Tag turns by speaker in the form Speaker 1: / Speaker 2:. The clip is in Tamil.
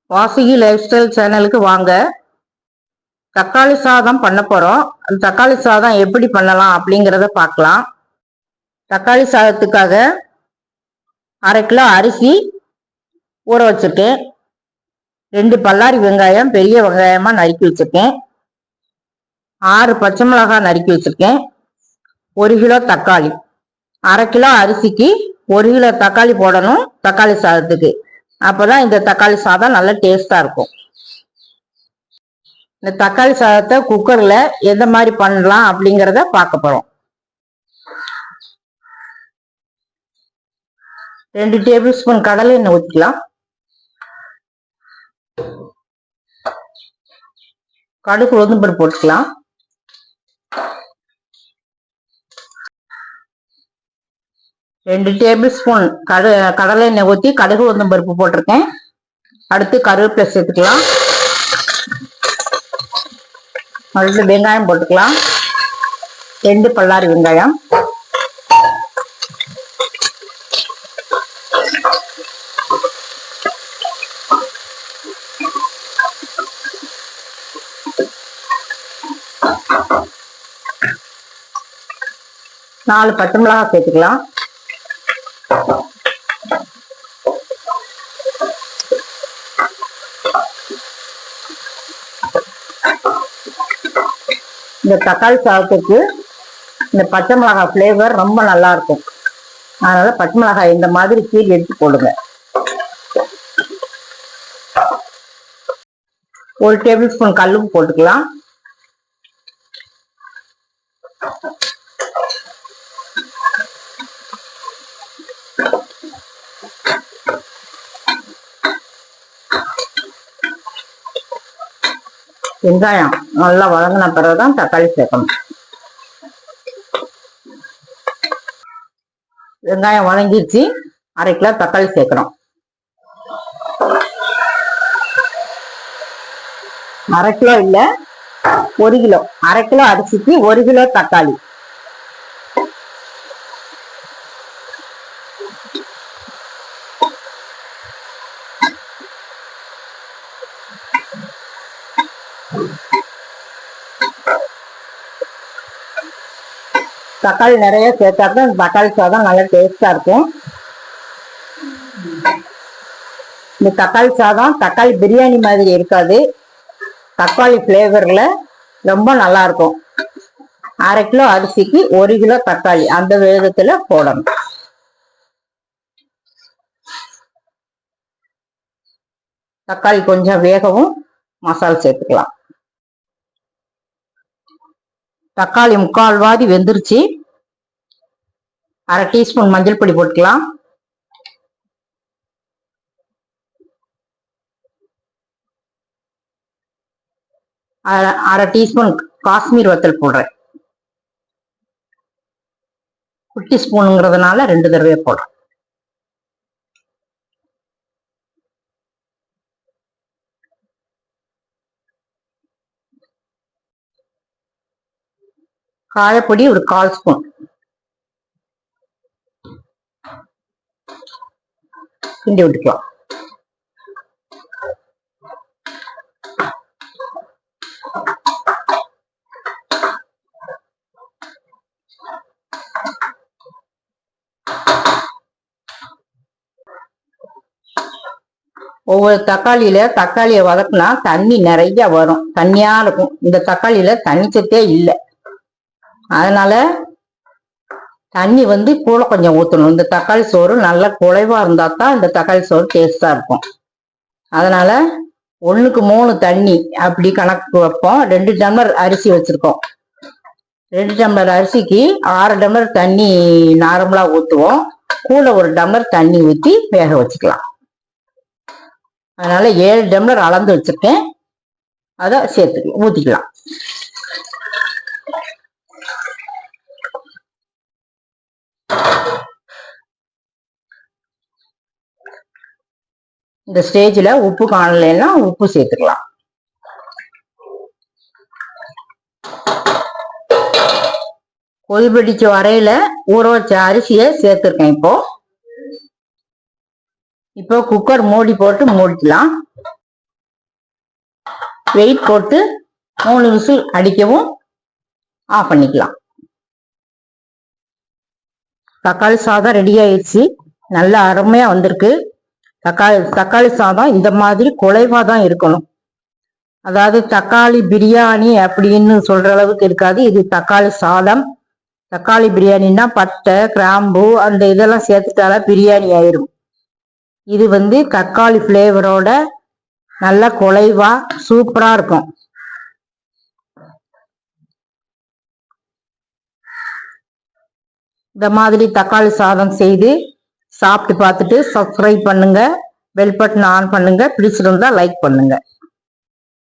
Speaker 1: வாசுகி லைஃப் ஸ்டைல் சேனலுக்கு வாங்க. தக்காளி சாதம் பண்ண போறோம். அந்த தக்காளி சாதம் எப்படி பண்ணலாம் அப்படிங்கிறத பார்க்கலாம். தக்காளி சாதத்துக்காக 1/2 கிலோ அரிசி ஊற வச்சிருக்கேன். 2 பல்லாரி வெங்காயம் பெரிய வெங்காயமா நறுக்கி வச்சிருக்கேன். 6 பச்சை மிளகாய் நறுக்கி வச்சிருக்கேன். 1 கிலோ தக்காளி. 1/2 கிலோ அரிசிக்கு 1 கிலோ தக்காளி போடணும் தக்காளி சாதத்துக்கு. அப்பதான் இந்த தக்காளி சாதம் நல்ல டேஸ்டா இருக்கும். இந்த தக்காளி சாதத்தை குக்கர்ல எந்த மாதிரி பண்ணலாம் அப்படிங்கிறத பார்க்க போறோம். 2 டேபிள் ஸ்பூன் கடலை எண்ணெய் ஊற்றிக்கலாம். கடுகு உளுந்தம்பருப்பு போட்டுக்கலாம். 2 டேபிள் ஸ்பூன் கடலை எண்ணெய் ஊற்றி கடுகு உளுந்தம்பருப்பு போட்டிருக்கேன். அடுத்து கருவேப்பிலை சேர்த்துக்கலாம். அடுத்து வெங்காயம் போட்டுக்கலாம். 2 பல்லாரி வெங்காயம். நாலு பச்சை மிளகாய் சேர்த்துக்கலாம். இந்த தக்காளி சாதத்துக்கு இந்த பச்சை மிளகாய் ஃப்ளேவர் ரொம்ப நல்லா இருக்கும். அதனால பச்சை மிளகாய் இந்த மாதிரி கீழ் எடுத்து போடுங்க. 1 டேபிள் ஸ்பூன் கல்லுப்பு போட்டுக்கலாம். வெங்காயம் நல்லா வதங்கின பிறகுதான் தக்காளி சேர்க்கணும். வெங்காயம் வதங்கிடுச்சு. 1/2 கிலோ தக்காளி சேர்க்கணும். 1/2 கிலோ இல்ல, 1 கிலோ. 1/2 கிலோ அரிசிக்கு 1 கிலோ தக்காளி. தக்காளி நிறைய சேர்த்தாக்க தக்காளி சாதம் நல்ல டேஸ்டா இருக்கும். இந்த தக்காளி சாதம் தக்காளி பிரியாணி மாதிரி இருக்காது. தக்காளி ஃப்ளேவர்ல ரொம்ப நல்லா இருக்கும். 1/2 கிலோ அரிசிக்கு 1 கிலோ தக்காளி அந்த வேகத்துல போடணும். தக்காளி கொஞ்சம் வேகவும் மசாலா சேர்த்துக்கலாம். தக்காளி 3/4 வாதி வெந்துருச்சு. 1/2 டீஸ்பூன் மஞ்சள் பொடி போட்டுக்கலாம். அரை டீஸ்பூன் காஷ்மீர் வத்தல் போடுறேன். குட்டி ஸ்பூனுங்கிறதுனால 2 தடவை போடுறேன். காயப்பொடி ஒரு 1/4 ஸ்பூன் கிண்டி விட்டுக்கலாம். ஒவ்வொரு தக்காளியை வதக்குனா தண்ணி நிறைய வரும். தண்ணியா இருக்கும். இந்த தக்காளியில தண்ணி சத்தே இல்லை. அதனால தண்ணி கூட கொஞ்சம் ஊற்றணும். இந்த தக்காளி சோறு நல்லா குழைவா இருந்தா தான் இந்த தக்காளி சோறு டேஸ்டா இருக்கும். அதனால 1க்கு 3 தண்ணி அப்படி கணக்கு வைப்போம். 2 டம்ளர் அரிசி வச்சிருக்கோம். 2 டம்ளர் அரிசிக்கு 6 டம்ளர் தண்ணி நார்மலா ஊற்றுவோம். கூட 1 டம்ளர் தண்ணி ஊற்றி வேக வச்சுக்கலாம். அதனால 7 டம்ளர் அளந்து வச்சிருக்கேன். அதை ஊற்றிக்கலாம். இந்த ஸ்டேஜ்ல உப்பு காணலைன்னா உப்பு சேர்த்துக்கலாம். கொதிப்பிடிச்ச வரையில ஊற வச்ச அரிசியை சேர்த்துருக்கேன். இப்போ குக்கர் மூடி போட்டு மூடிக்கலாம். வெயிட் போட்டு 3 விசில் அடிக்கவும் ஆஃப் பண்ணிக்கலாம். தக்காளி சாதம் ரெடி ஆயிடுச்சு. நல்லா அருமையா வந்திருக்கு. தக்காளி சாதம் இந்த மாதிரி குலைவா தான் இருக்கணும். அதாவது தக்காளி பிரியாணி அப்படின்னு சொல்ற அளவுக்கு இருக்காது. இது தக்காளி சாதம். தக்காளி பிரியாணின்னா பட்டை கிராம்பு அந்த இதெல்லாம் சேர்த்துட்டால பிரியாணி ஆயிரும். இது தக்காளி ஃப்ளேவரோட நல்ல குலைவா சூப்பரா இருக்கும். இந்த மாதிரி தக்காளி சாதம் செய்து சாப்பிட்டு பார்த்துட்டு சப்ஸ்கிரைப் பண்ணுங்க, பெல் பட்டன் ஆன் பண்ணுங்க, பிடிச்சிருந்தா லைக் பண்ணுங்க.